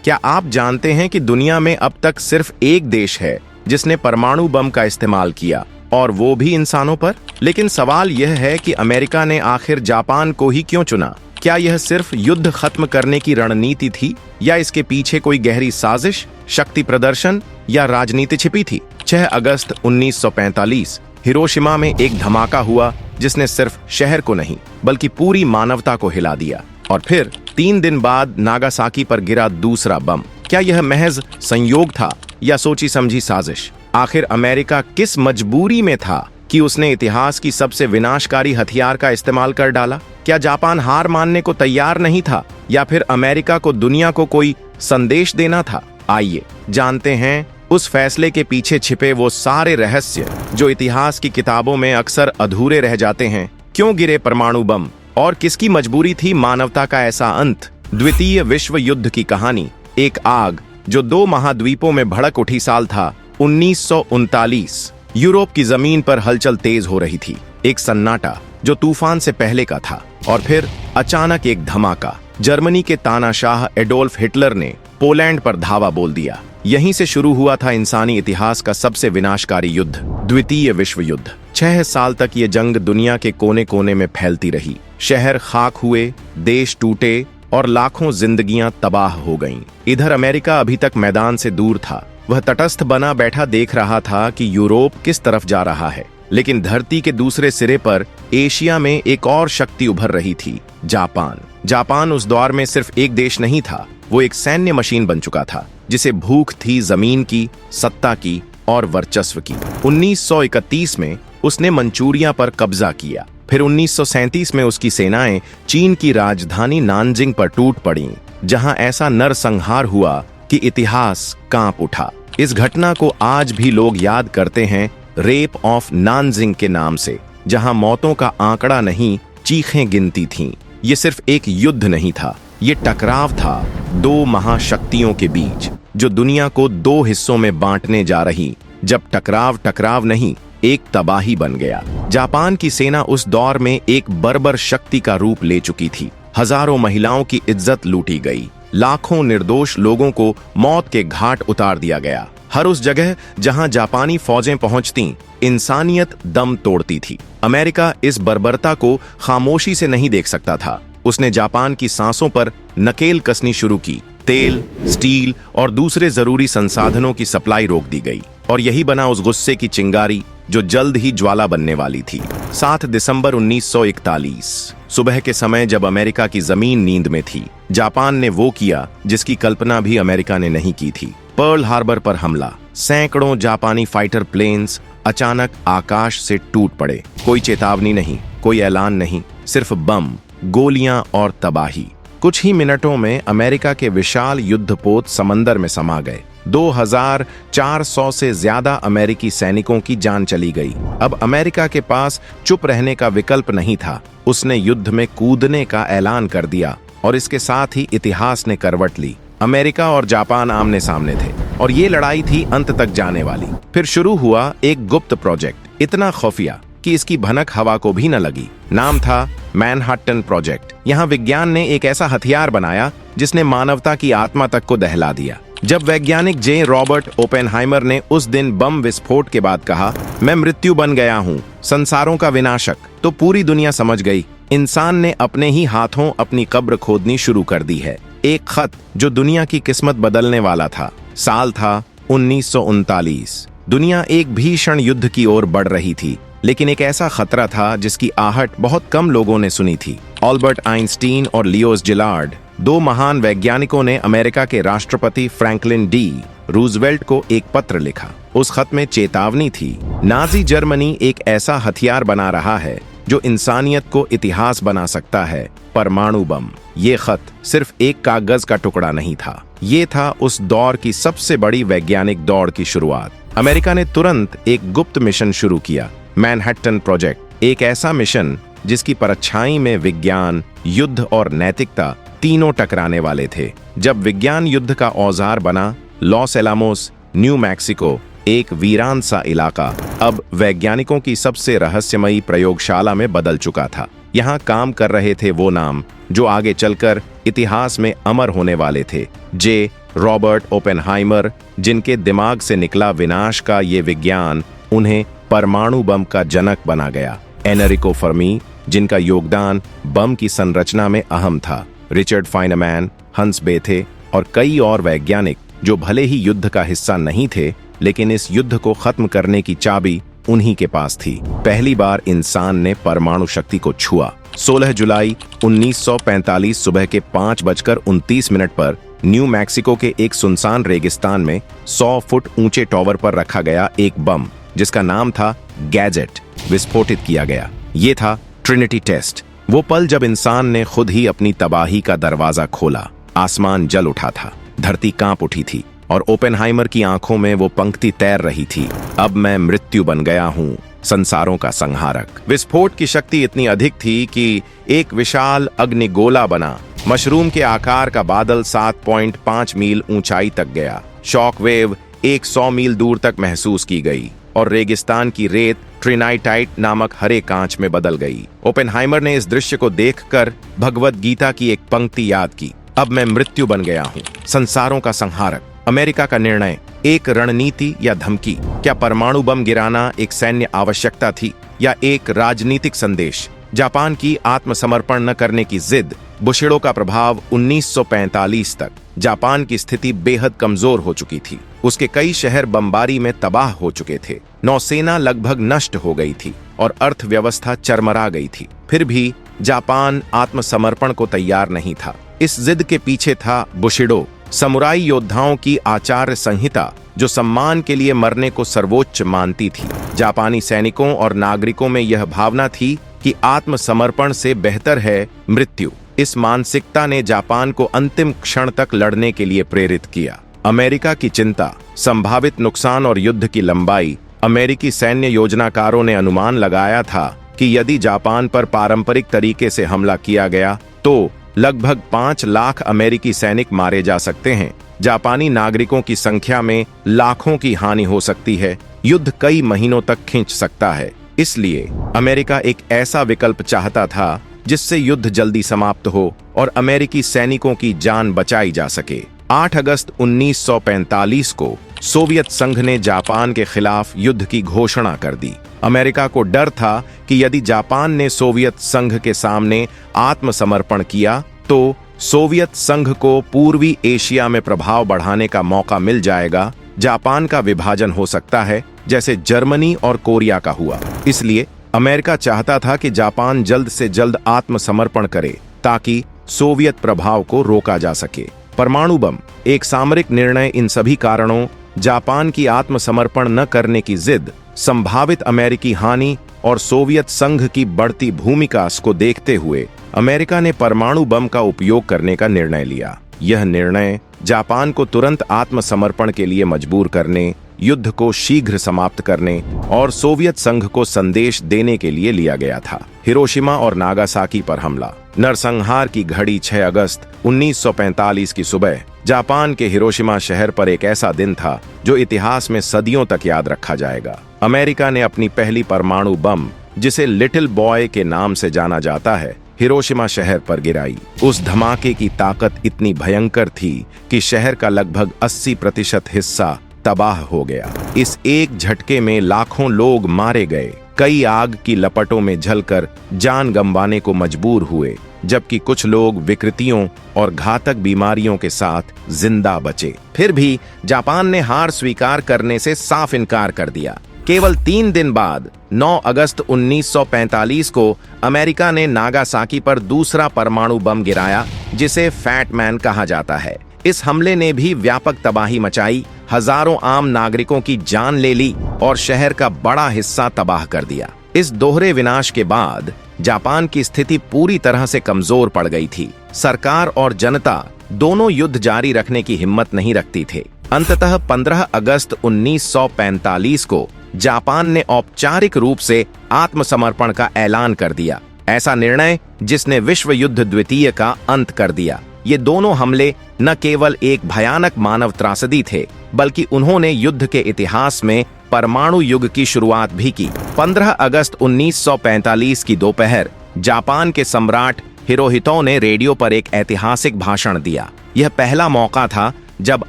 क्या आप जानते हैं कि दुनिया में अब तक सिर्फ एक देश है जिसने परमाणु बम का इस्तेमाल किया, और वो भी इंसानों पर? लेकिन सवाल यह है कि अमेरिका ने आखिर जापान को ही क्यों चुना? क्या यह सिर्फ युद्ध खत्म करने की रणनीति थी, या इसके पीछे कोई गहरी साजिश, शक्ति प्रदर्शन या राजनीति छिपी थी? 6 अगस्त 1945 हिरोशिमा में एक धमाका हुआ जिसने सिर्फ शहर को नहीं बल्कि पूरी मानवता को हिला दिया। और फिर 3 दिन बाद नागासाकी पर गिरा दूसरा बम। क्या यह महज संयोग था या सोची समझी साजिश? आखिर अमेरिका किस मजबूरी में था कि उसने इतिहास की सबसे विनाशकारी हथियार का इस्तेमाल कर डाला? क्या जापान हार मानने को तैयार नहीं था, या फिर अमेरिका को दुनिया को कोई संदेश देना था? आइए जानते हैं उस फैसले के पीछे छिपे वो सारे रहस्य जो इतिहास की किताबों में अक्सर अधूरे रह जाते हैं। क्यों गिरे परमाणु बम, और किसकी मजबूरी थी मानवता का ऐसा अंत? द्वितीय विश्व युद्ध की कहानी। एक आग जो 2 महाद्वीपों में भड़क उठी। साल था 1939। यूरोप की जमीन पर हलचल तेज हो रही थी। एक सन्नाटा जो तूफान से पहले का था, और फिर अचानक एक धमाका। जर्मनी के तानाशाह एडोल्फ हिटलर ने पोलैंड पर धावा बोल दिया। यहीं से शुरू हुआ था इंसानी इतिहास का सबसे विनाशकारी युद्ध, द्वितीय विश्व युद्ध। 6 साल तक ये जंग दुनिया के कोने कोने में फैलती रही। शहर खाक हुए, देश टूटे और लाखों जिंदगियां तबाह हो गईं। इधर अमेरिका अभी तक मैदान से दूर था। वह तटस्थ बना बैठा देख रहा था कि यूरोप किस तरफ जा रहा है। लेकिन धरती के दूसरे सिरे पर एशिया में एक और शक्ति उभर रही थी, जापान। जापान उस दौर में सिर्फ एक देश नहीं था, वो एक सैन्य मशीन बन चुका था जिसे भूख थी जमीन की, सत्ता की और वर्चस्व की। 1931 में उसने मंचूरिया पर कब्जा किया। फिर 1937 में उसकी सेनाएं चीन की राजधानी नानजिंग पर टूट पड़ीं, जहां ऐसा नरसंहार हुआ कि इतिहास कांप उठा। इस घटना को आज भी लोग याद करते हैं रेप ऑफ नानजिंग के नाम से, जहां मौतों का आंकड़ा नहीं, चीखें गिनती थीं। ये सिर्फ एक युद्ध नहीं था, ये टकराव था 2 महाशक्तियों के बीच, जो दुनिया को 2 हिस्सों में बांटने जा रही। जब टकराव नहीं, एक तबाही बन गया। जापान की सेना उस दौर में एक बर्बर शक्ति का रूप ले चुकी थी। हजारों महिलाओं की इज्जत लूटी गई, लाखों निर्दोष लोगों को मौत के घाट उतार दिया गया। हर उस जगह जहां जापानी फौजें पहुंचती, इंसानियत दम तोड़ती थी। अमेरिका इस बर्बरता को खामोशी से नहीं देख सकता था। उसने जापान की सांसों पर नकेल कसनी शुरू की। तेल, स्टील और दूसरे जरूरी संसाधनों की सप्लाई रोक दी गई, और यही बना उस गुस्से की चिंगारी जो जल्द ही ज्वाला बनने वाली थी। 7 दिसंबर 1941 सुबह के समय, जब अमेरिका की जमीन नींद में थी, जापान ने वो किया जिसकी कल्पना भी अमेरिका ने नहीं की थी। पर्ल हार्बर पर हमला। सैकड़ों जापानी फाइटर प्लेन्स अचानक आकाश से टूट पड़े। कोई चेतावनी नहीं, कोई ऐलान नहीं, सिर्फ बम, गोलियां और तबाही। कुछ ही मिनटों में अमेरिका के विशाल युद्धपोत समंदर में समा गए। 2400 से ज्यादा अमेरिकी सैनिकों की जान चली गई। अब अमेरिका के पास चुप रहने का विकल्प नहीं था। उसने युद्ध में कूदने का ऐलान कर दिया, और इसके साथ ही इतिहास ने करवट ली। अमेरिका और जापान आमने सामने थे, और ये लड़ाई थी अंत तक जाने वाली। फिर शुरू हुआ एक गुप्त प्रोजेक्ट, इतना खुफिया कि इसकी भनक हवा को भी न लगी। नाम था मैनहट्टन प्रोजेक्ट। यहाँ विज्ञान ने एक ऐसा हथियार बनाया जिसने मानवता की आत्मा तक को दहला दिया। जब वैज्ञानिक जे रॉबर्ट ओपेनहाइमर ने उस दिन बम विस्फोट के बाद कहा, मैं मृत्यु बन गया हूँ, संसारों का विनाशक, तो पूरी दुनिया समझ गई इंसान ने अपने ही हाथों अपनी कब्र खोदनी शुरू कर दी है। एक खत जो दुनिया की किस्मत बदलने वाला था। साल था 1939। दुनिया एक भीषण युद्ध की ओर बढ़ रही थी, लेकिन एक ऐसा खतरा था जिसकी आहट बहुत कम लोगों ने सुनी थी। अल्बर्ट आइंस्टीन और लियोस जिलार्ड, 2 महान वैज्ञानिकों ने अमेरिका के राष्ट्रपति फ्रैंकलिन डी रूजवेल्ट को एक पत्र लिखा। उस खत में चेतावनी थी, नाजी जर्मनी एक ऐसा हथियार बना रहा है जो इंसानियत को इतिहास बना सकता है, परमाणु बम। ये खत सिर्फ एक कागज का टुकड़ा नहीं था, ये था उस दौर की सबसे बड़ी वैज्ञानिक दौड़ की शुरुआत। अमेरिका ने तुरंत एक गुप्त मिशन शुरू किया, मैनहट्टन प्रोजेक्ट। एक ऐसा मिशन जिसकी परछाई में विज्ञान, युद्ध और नैतिकता तीनों टकराने वाले थे। जब विज्ञान युद्ध का औजार बना, लॉस एलामोस, न्यू मैक्सिको, एक वीरान सा इलाका अब वैज्ञानिकों की सबसे रहस्यमयी प्रयोगशाला में बदल चुका था। यहाँ काम कर रहे थे वो नाम जो आगे चलकर इतिहास में अमर होने वाले थे। जे रॉबर्ट ओपेनहाइमर, जिनके दिमाग से निकला विनाश का ये विज्ञान उन्हें परमाणु बम का जनक बना गया। एनरिको फर्मी, जिनका योगदान बम की संरचना में अहम था। रिचर्ड फाइनमैन, हंस बेथे और कई और वैज्ञानिक जो भले ही युद्ध का हिस्सा नहीं थे, लेकिन इस युद्ध को खत्म करने की चाबी उन्हीं के पास थी। पहली बार इंसान ने परमाणु शक्ति को छुआ। 16 जुलाई 1945 सुबह के 5:29 पर न्यू मैक्सिको के एक सुनसान रेगिस्तान में 100 फुट ऊंचे टॉवर पर रखा गया एक बम, जिसका नाम था गैजेट, विस्फोटित किया गया। ये था ट्रिनिटी टेस्ट, वो पल जब इंसान ने खुद ही अपनी तबाही का दरवाजा खोला। आसमान जल उठा था, धरती कांप उठी थी और ओपेनहाइमर की आंखों में वो पंक्ति तैर रही थी, अब मैं मृत्यु बन गया हूं, संसारों का संहारक। विस्फोट की शक्ति इतनी अधिक थी कि एक विशाल अग्निगोला बना। मशरूम के आकार का बादल 7.5 मील ऊंचाई तक गया। शॉक वेव 100 मील दूर तक महसूस की गई और रेगिस्तान की रेत ट्रिनाइटाइट नामक हरे कांच में बदल गई। ओपेनहाइमर ने इस दृश्य को देखकर भगवत गीता की एक पंक्ति याद की, अब मैं मृत्यु बन गया हूं, संसारों का संहारक। अमेरिका का निर्णय, एक रणनीति या धमकी? क्या परमाणु बम गिराना एक सैन्य आवश्यकता थी या एक राजनीतिक संदेश? जापान की आत्मसमर्पण न करने की जिद, बुशिडो का प्रभाव 1945 तक। जापान की स्थिति बेहद कमजोर हो चुकी थी, उसके कई शहर बमबारी में तबाह हो चुके थे, नौसेना लगभग नष्ट हो गई थी और अर्थव्यवस्था चरमरा गई थी। फिर भी जापान आत्मसमर्पण को तैयार नहीं था। इस जिद के पीछे था बुशिडो, समुराई योद्धाओं की आचार्य संहिता, जो सम्मान के लिए मरने को सर्वोच्च मानती थी। जापानी सैनिकों और नागरिकों में यह भावना थी कि आत्मसमर्पण से बेहतर है मृत्यु। इस मानसिकता ने जापान को अंतिम क्षण तक लड़ने के लिए प्रेरित किया। अमेरिका की चिंता, संभावित नुकसान और युद्ध की लंबाई। अमेरिकी सैन्य योजनाकारों ने अनुमान लगाया था कि यदि जापान पर पारंपरिक तरीके से हमला किया गया तो लगभग 5 लाख अमेरिकी सैनिक मारे जा सकते हैं। जापानी नागरिकों की संख्या में लाखों की हानि हो सकती है। युद्ध कई महीनों तक खींच सकता है। इसलिए अमेरिका एक ऐसा विकल्प चाहता था जिससे युद्ध जल्दी समाप्त हो और अमेरिकी सैनिकों की जान बचाई जा सके। 8 अगस्त 1945 को सोवियत संघ ने जापान के खिलाफ युद्ध की घोषणा कर दी। अमेरिका को डर था कि यदि जापान ने सोवियत संघ के सामने आत्मसमर्पण किया तो सोवियत संघ को पूर्वी एशिया में प्रभाव बढ़ाने का मौका मिल जाएगा। जापान का विभाजन हो सकता है, जैसे जर्मनी और कोरिया का हुआ। इसलिए अमेरिका चाहता था कि जापान जल्द से जल्द आत्मसमर्पण करे ताकि सोवियत प्रभाव को रोका जा सके। परमाणु बम एक सामरिक निर्णय। इन सभी कारणों, जापान की आत्मसमर्पण न करने की जिद, संभावित अमेरिकी हानि और सोवियत संघ की बढ़ती भूमिका को देखते हुए अमेरिका ने परमाणु बम का उपयोग करने का निर्णय लिया। यह निर्णय जापान को तुरंत आत्मसमर्पण के लिए मजबूर करने, युद्ध को शीघ्र समाप्त करने और सोवियत संघ को संदेश देने के लिए लिया गया था। हिरोशिमा और नागासाकी पर हमला। नरसंहार की घड़ी 6 अगस्त 1945 की सुबह जापान के हिरोशिमा शहर पर एक ऐसा दिन था जो इतिहास में सदियों तक याद रखा जाएगा। अमेरिका ने अपनी पहली परमाणु बम, जिसे लिटिल बॉय के नाम से जाना जाता है, हिरोशिमा शहर पर गिराई। उस धमाके की ताकत इतनी भयंकर थी कि शहर का लगभग 80% हिस्सा तबाह हो गया। इस एक झटके में लाखों लोग मारे गए, कई आग की लपटों में जलकर जान गंवाने को मजबूर हुए, जबकि कुछ लोग विकृतियों और घातक बीमारियों के साथ जिंदा बचे। फिर भी जापान ने हार स्वीकार करने से साफ इनकार कर दिया। केवल 3 दिन बाद 9 अगस्त 1945 को अमेरिका ने नागासाकी पर दूसरा परमाणु बम गिराया, जिसे फैट मैन कहा जाता है। इस हमले ने भी व्यापक तबाही मचाई, हजारों आम नागरिकों की जान ले ली और शहर का बड़ा हिस्सा तबाह कर दिया। इस दोहरे विनाश के बाद जापान की स्थिति पूरी तरह से कमजोर पड़ गई थी। सरकार और जनता दोनों युद्ध जारी रखने की हिम्मत नहीं रखती थे। अंततः 15 अगस्त 1945 को जापान ने औपचारिक रूप से आत्मसमर्पण का ऐलान कर दिया। ऐसा निर्णय जिसने विश्व युद्ध द्वितीय का अंत कर दिया। ये दोनों हमले न केवल एक भयानक मानव त्रासदी थे, बल्कि उन्होंने युद्ध के इतिहास में परमाणु युग की शुरुआत भी की। 15 अगस्त 1945 की दोपहर जापान के सम्राट हिरोहितो ने रेडियो पर एक ऐतिहासिक भाषण दिया। यह पहला मौका था जब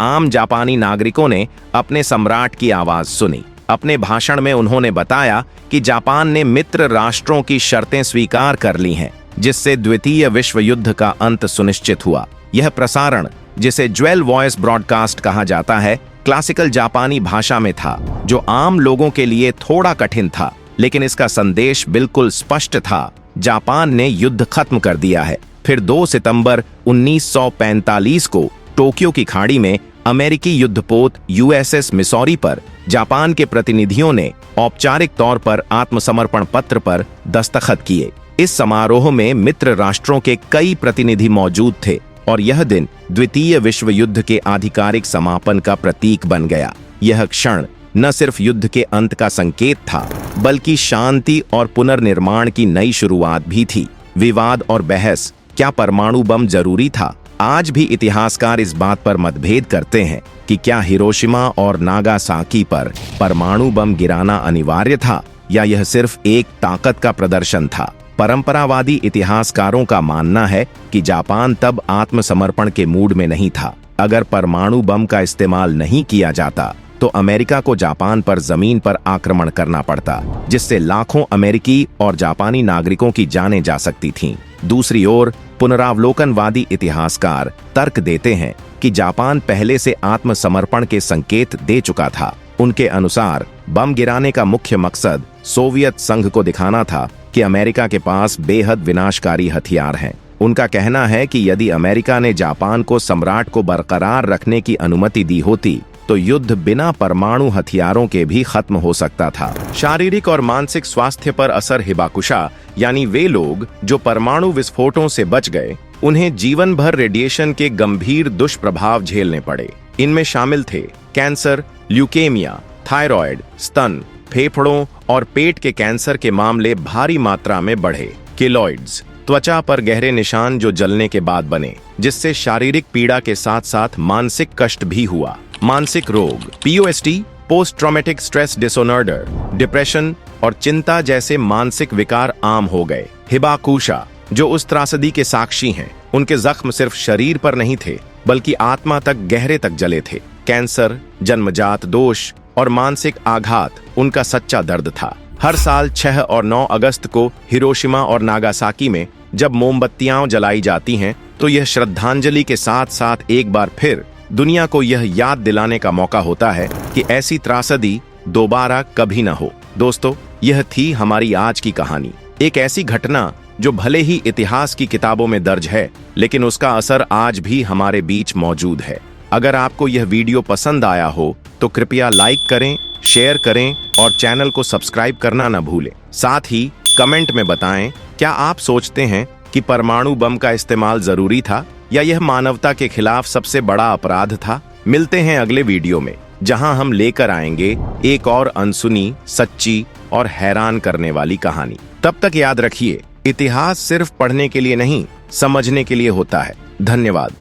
आम जापानी नागरिकों ने अपने सम्राट की आवाज सुनी। अपने भाषण में उन्होंने बताया कि जापान ने मित्र राष्ट्रों की शर्तें स्वीकार कर ली हैं, जिससे द्वितीय विश्व युद्ध का अंत सुनिश्चित हुआ। यह प्रसारण, जिसे ज्वेल वॉइस ब्रॉडकास्ट कहा जाता है, क्लासिकल जापानी भाषा में था, जो आम लोगों के लिए थोड़ा कठिन था, लेकिन इसका संदेश बिल्कुल स्पष्ट था। जापान ने युद्ध खत्म कर दिया है। फिर 2 सितंबर 1945 को टोक्यो की खाड़ी में अमेरिकी युद्धपोत यूएसएस मिसौरी पर जापान के प्रतिनिधियों ने औपचारिक तौर पर आत्मसमर्पण पत्र पर दस्तखत किए। इस समारोह में मित्र राष्ट्रों के कई प्रतिनिधि मौजूद थे और यह दिन द्वितीय विश्व युद्ध के आधिकारिक समापन का प्रतीक बन गया। यह क्षण न सिर्फ युद्ध के अंत का संकेत था, बल्कि शांति और पुनर्निर्माण की नई शुरुआत भी थी। विवाद और बहस, क्या परमाणु बम जरूरी था? आज भी इतिहासकार इस बात पर मतभेद करते हैं कि क्या हिरोशिमा और नागासाकी पर परमाणु बम गिराना अनिवार्य था या यह सिर्फ एक ताकत का प्रदर्शन था। परंपरावादी इतिहासकारों का मानना है कि जापान तब आत्मसमर्पण के मूड में नहीं था। अगर परमाणु बम का इस्तेमाल नहीं किया जाता तो अमेरिका को जापान पर जमीन पर आक्रमण करना पड़ता, जिससे लाखों अमेरिकी और जापानी नागरिकों की जानें जा सकती थीं। दूसरी ओर पुनरावलोकनवादी इतिहासकार तर्क देते हैं कि जापान पहले से आत्मसमर्पण के संकेत दे चुका था। उनके अनुसार बम गिराने का मुख्य मकसद सोवियत संघ को दिखाना था कि अमेरिका के पास बेहद विनाशकारी हथियार हैं। उनका कहना है कि यदि अमेरिका ने जापान को सम्राट को बरकरार रखने की अनुमति दी होती तो युद्ध बिना परमाणु हथियारों के भी खत्म हो सकता था। शारीरिक और मानसिक स्वास्थ्य पर असर। हिबाकुशा यानी वे लोग जो परमाणु विस्फोटों से बच गए, उन्हें जीवन भर रेडिएशन के गंभीर दुष्प्रभाव झेलने पड़े। इनमें शामिल थे कैंसर, ल्यूकेमिया, थायराइड, स्तन, फेफड़ों और पेट के कैंसर के मामले भारी मात्रा में बढ़े। केलॉइड्स, त्वचा पर गहरे निशान जो जलने के बाद बने, जिससे शारीरिक पीड़ा के साथ साथ मानसिक कष्ट भी हुआ। मानसिक रोग, POSD, post traumatic stress disorder, depression और चिंता जैसे मानसिक विकार आम हो गए। हिबाकुशा, जो उस त्रासदी के साक्षी हैं, उनके जख्म सिर्फ शरीर पर नहीं थे, बल्कि आत्मा तक गहरे तक जले थे। कैंसर, जन्मजात दोष और मानसिक आघात उनका सच्चा दर्द था। हर साल 6 और 9 अगस्त को हिरोशिमा और नागासाकी में जब मोमबत्तियां जलाई जाती हैं, तो यह श्रद्धांजलि के साथ साथ एक बार फिर दुनिया को यह याद दिलाने का मौका होता है कि ऐसी त्रासदी दोबारा कभी न हो। दोस्तों, यह थी हमारी आज की कहानी। एक ऐसी घटना जो भले ही इतिहास की किताबों में दर्ज है, लेकिन उसका असर आज भी हमारे बीच मौजूद है। अगर आपको यह वीडियो पसंद आया हो तो कृपया लाइक करें, शेयर करें और चैनल को सब्सक्राइब करना न भूलें। साथ ही कमेंट में बताएं, क्या आप सोचते हैं कि परमाणु बम का इस्तेमाल जरूरी था या यह मानवता के खिलाफ सबसे बड़ा अपराध था? मिलते हैं अगले वीडियो में, जहां हम लेकर आएंगे एक और अनसुनी, सच्ची और हैरान करने वाली कहानी। तब तक याद रखिए, इतिहास सिर्फ पढ़ने के लिए नहीं, समझने के लिए होता है। धन्यवाद।